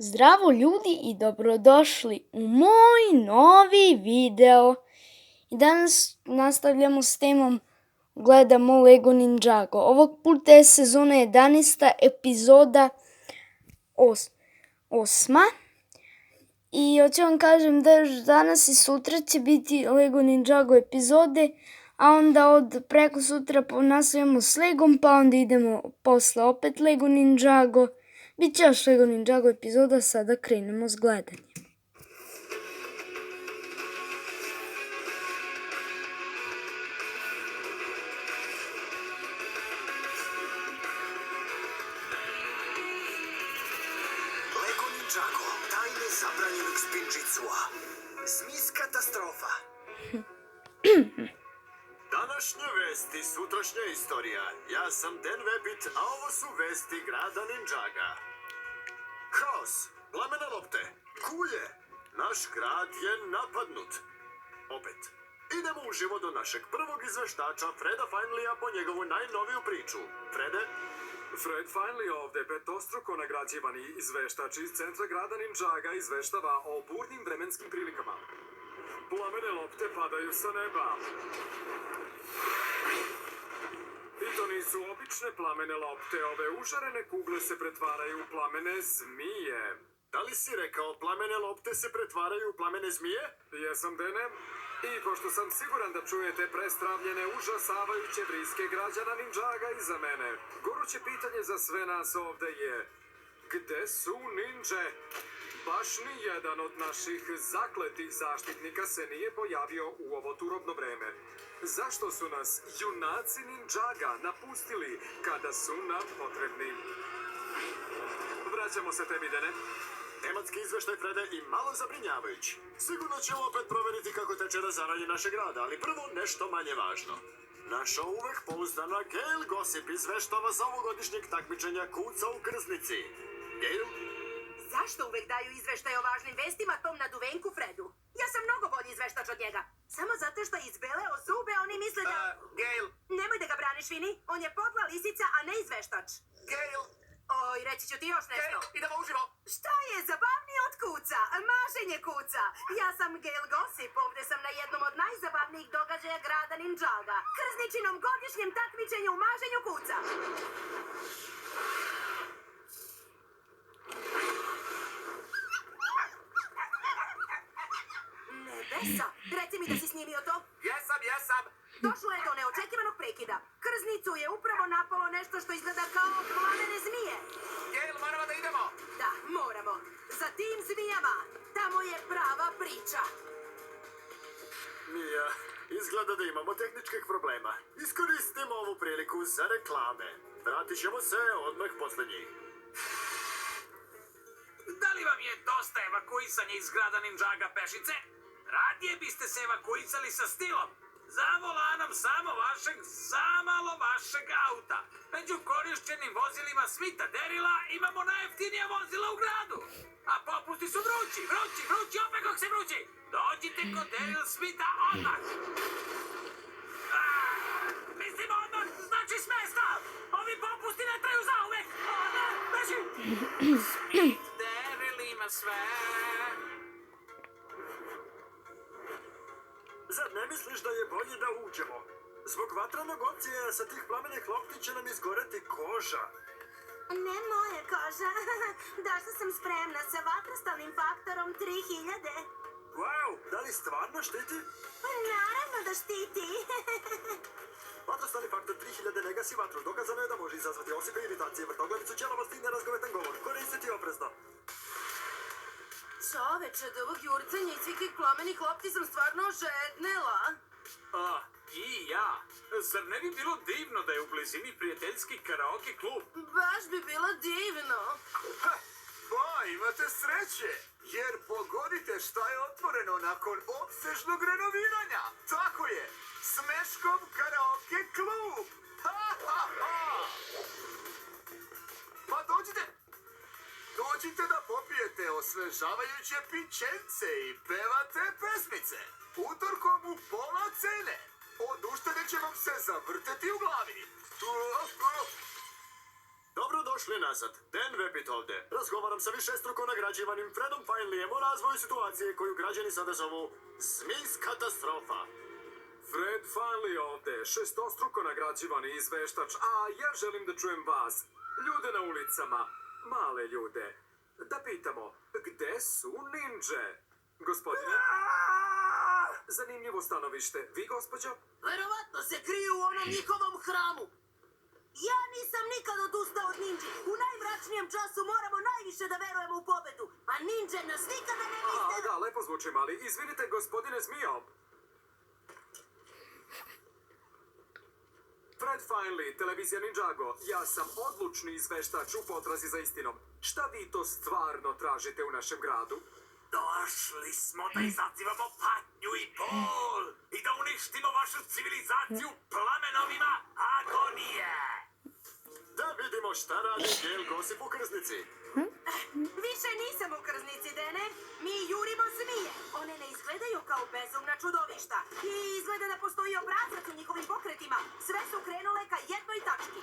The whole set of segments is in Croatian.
Zdravo ljudi i dobrodošli u moj novi video. I danas nastavljamo s temom gledamo Lego Ninjago. Ovog puta je sezona 11. epizoda 8. I hoću vam kažem da još danas i sutra će biti Lego Ninjago epizode, a onda od preko sutra nastavljamo s Legom, pa onda idemo posle opet Lego Ninjago. Biće još Lego Ninjago epizoda, sada krenemo s gledanjem. Lego Ninjago, tajne zabranjenog spinjitsua. Smiz katastrofa. Današnje vesti, sutrašnja istorija. Ja sam Dan Webit, a ovo su vesti grada Ninjaga. Haos, plamene lopte, kulje. Naš grad je napadnut. Opet. Idemo uživo do našeg prvog izveštača, Freda Finleya, po njegovu najnoviju priču. Frede? Fred Finley ovdje, petostruko nagrađivani izveštač iz centra grada Ninjaga, izveštava o burnim vremenskim prilikama. Plamene lopte padaju sa neba. I to nisu obične plamene lopte, ove užarene kugle se pretvaraju u plamene zmije. Da li si rekao plamene lopte se pretvaraju u plamene zmije? Jesam, Dene. I pošto sam siguran da čujete prestravljene, užasavajuće vriske građana Ninjaga iza mene, goruće pitanje za sve nas ovdje je: gde su ninđe? Baš ni jedan od naših zakletih zaštitnika se nije pojavio u ovo turobno vreme. Zašto su nas junaci Ninjaga napustili kada su nam potrebni? Vraćamo se tebi, Dene. Tematski izveštaj, Frede, i malo zabrinjavajući. Sigurno ćemo opet proveriti kako teče razaranje našeg grada, ali prvo nešto manje važno. Naša uvek pouzdana Gail Gossip izveštava za ovogodišnjeg takmičenja Kuca u krznici. Gail? Zašto uvek daju izveštaj o važnim vestima tom naduvenku Fredu? Ja sam mnogo bolji izveštač od njega. Samo zato što je izbeleo zube, oni misle da... Gail? Nemoj da ga braniš, Vini. On je podla lisica, a ne izveštač. Gail? Oj, reći ću ti još nešto. Gail, idemo uživo. Šta je zabavnije od kuca? Maženje kuca. Ja sam Gail Gossip, ovdje sam na jednom od najzabavnijih događaja grada Ninjaga. Krzničinom godišnjem takmičenju u maženju kuca. Nebesa, reci mi da si snimio to? Jesam. Došlo je do neočekivanog prekida. Krznicu je upravo napalo nešto što izgleda kao plamene zmije. Gail, moramo da idemo. Da, moramo. Za tim zmijama. Tamo je prava priča. Mija, izgleda da imamo tehničkih problema. Iskoristimo ovu priliku za reklame. Vratit ćemo se odmah posle njih. Da li vam je dosta evakuisanja iz grada Ninjaga pešice? Radije biste se evakuisali sa stilom. Za volanom zamalo vašeg auta. Među korišćenim vozilima Smitha Derila imamo najjeftinija vozila u gradu. A popusti su vrući, opet kog se vrući. Dođite kod Daryl Smitha odmah. Mislim odmah, znači smesta. Ovi popusti ne traju zauvek. Beži. Smith Daryl ima sve. Zar ne misliš da je bolje da uđemo? Zbog vatranog opcija sa tih plamenih lopti će nam izgoreti koža. Ne moja koža. Došla sam spremna sa vatrostalnim faktorom 3000. Wow, da li stvarno štiti? Pa naravno da štiti. Vatrostalni faktor 3000 ne gasi vatru. Dokazano je da može izazvati osipe, iritacije, vrtoglavicu, ćelavost i nerazgovetan govor. Koristiti oprezno. Čoveče, od ovog jurcanja i svih plamenih lopti sam stvarno žednela. I ja. Zar ne bi bilo divno da je u blizini prijateljski karaoke klub? Baš bi bilo divno. Pa, imate sreće, jer pogodite šta je otvoreno nakon opsežnog renoviranja. Tako je, Smeškov karaoke klub. Pa dođite da popijete osvežavajuće pićence i pevate pesmice. Utorkom u pola cene. Od uštede će vam se zavrteti u glavi. Dobro Dobrodošli nazad. Dan Vepit ovde. Razgovaram sa višestruko nagrađivanim Fredom Finleyem o razvoju situacije koju građani sada zovu Smis katastrofa. Fred Finley ovde, šestostruko nagrađivani izveštač, a ja želim da čujem vas, ljude na ulicama, male ljude. Da pitamo, gde su ninđe? Gospodine? Zanimljivo stanovište. Vi, gospođo? Verovatno se kriju u onom njihovom hramu. Ja nisam nikad odustao od ninđi. U najmračnijem času moramo najviše da verujemo u pobedu. A ninđe nas nikada ne misle... Da, lepo zvučim, ali izvinite, gospodine Zmijo. Fred Finley, televizija Ninjago. Ja sam odlučni izveštač u potrazi za istinom. Šta vi to stvarno tražite u našem gradu? Došli smo da izazivamo patnju i bol i da uništimo vašu civilizaciju plamenovima agonije. Da vidimo šta radi Gail Gossip u krznici. Više nisam u krznici, Dene. Mi jurimo zmije. One ne izgledaju kao bezumna čudovišta. I izgleda da postoji obrazac u njihovim pokretima. Sve su krenule ka jednoj tački.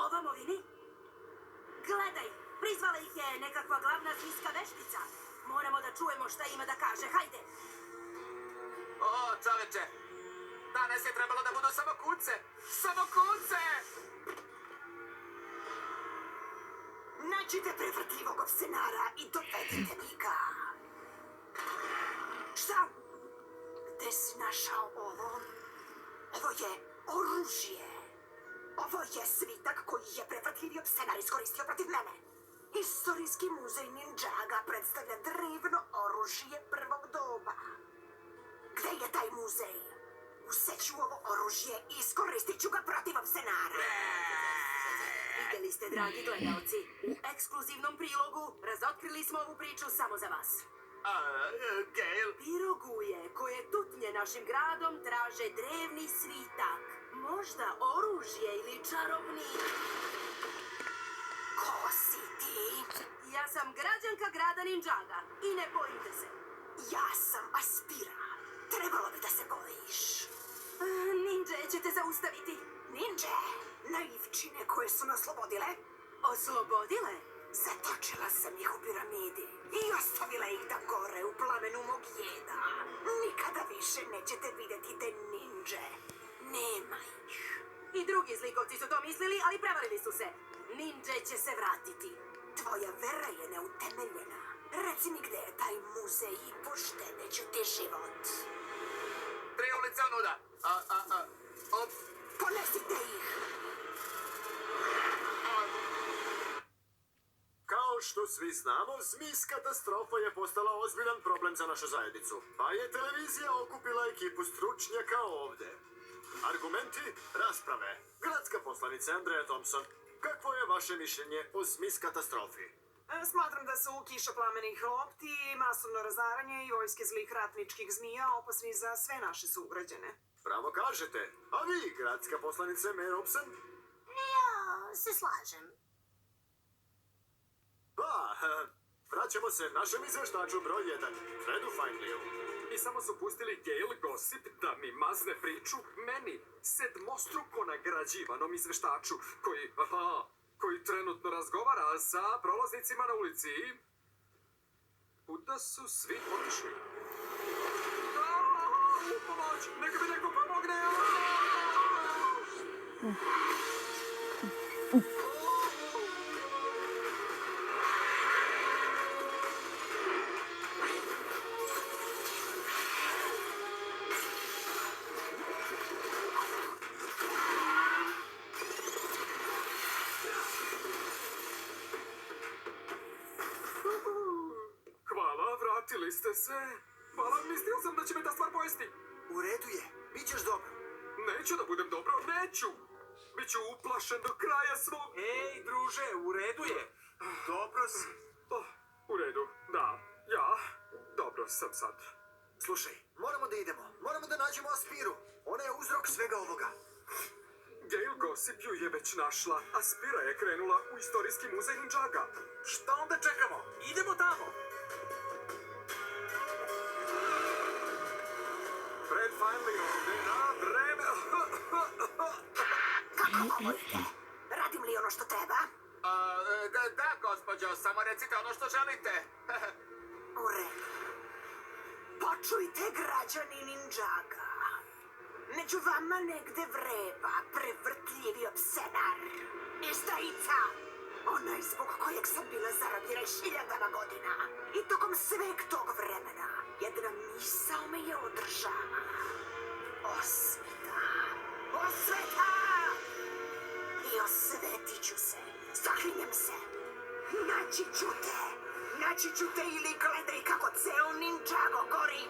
Ovamo vidi. Gledaj, prizvala ih je nekakva glavna zmijska veštica. Moramo da čujemo šta ima da kaže. Hajde. O, čoveče, danas je trebalo da budu samo kuce. Samo kuce! Nađite prevrtljivog scenara i dovedite mi ga. Šta? Gde si našao ovo? Ovo je oružje. Ovo je svitak koji je prevrtljivio scenar iskoristio protiv mene. Istorijski muzej Ninjaga predstavlja drevno oružje prvog doba. Gde je taj muzej? Useću ovo oružje i iskoristit ću ga protiv scenara. Vidjeli ste, dragi gledalci, u ekskluzivnom prilogu razotkrili smo ovu priču samo za vas. Gail, Piroguje koje tutnje našim gradom traže drevni svitak. Možda oružje ili čarovnik. Ko si ti? Ja sam građanka grada Ninjaga i ne bojite se. Ja sam Aspira. Trebalo bi da se bojiš. Ninđe će te zaustaviti. Ninđe? Naivčine koje su nas oslobodile? Oslobodile? Zatočila sam ih u piramidi i ostavila ih da gore u plamenu mog jeda. Nikada više nećete vidjeti te ninđe. Nema ih. I drugi zlikovci su to mislili, ali prevarili su se. Ninđe će se vratiti. Tvoja vera je neutemeljena. Reci mi gde je taj muzej i poštedeću ti život. 3 ulice onuda. Ponesite ih. Kao što svi znamo, Smis katastrofa je postala ozbiljan problem za našu zajednicu. Pa je televizija okupila ekipu stručnjaka ovde. Argumenti, rasprave. Gradska poslanica Andrea Thompson. Kakvo je vaše mišljenje o Smis katastrofi? Smatram da su kiša plamenih lopti, masovno razaranje i vojske zlih ratničkih zmija opasni za sve naše sugrađane. Pravo kažete. A vi, gradska poslanica Mare Hobson? Ja se slažem. Pa, vraćamo se našem izveštaču broj 1, Fredu Finleyu. I samo su pustili Gail Gossip da mi mazne priču meni, sedmostruko nagrađivanom izveštaču, koji trenutno razgovara sa prolaznicima na ulici. Kuda su svi otišli? Pomoć! Neka mi neko pomogne! Hvala, vratili ste se. Hvala, mislio sam da će me ta stvar pojesti. u redu je, bit ćeš dobro. Neću da budem dobro, neću! Biću uplašen do kraja svog... Ej, druže, u redu je. Dobro si. U redu, da, ja, dobro sam sad. Slušaj, moramo da idemo. Moramo da nađemo Aspiru. Ona je uzrok svega ovoga. Gail Gossip ju je već našla, a Spira je krenula u istorijski muzej Ninjaga. Šta onda čekamo? Idemo tamo. Fred Finally ovde na vreme. Kako ovo ide? Radim li ono što treba? Da, gospođo, samo recite ono što želite. U redu. Počujte, građani Ninjaga. Među vama negde vreba prevrtljivi opsenar. Izdajica! Onaj zbog kojeg sam bila zarobljena 1000 godina. I tokom sveg tog vremena jedna misao me je održala. Osveta! Osveta! I osvetit ću se. Zaklinjem se. Naći ću te ili gledaj kako ceo Ninjago gori.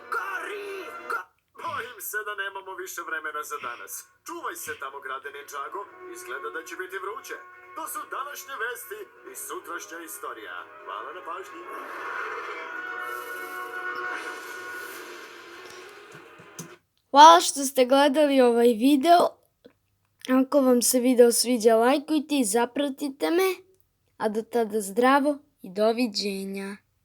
Bojim se da nemamo više vremena za danas. Čuvaj se tamo, grade Ninjago. Izgleda da će biti vruće. To su današnje vesti i sutrašnja istorija. Hvala na pažnji. Hvala što ste gledali ovaj video. Ako vam se video sviđa, lajkujte i zapratite me. A do tada zdravo i doviđenja.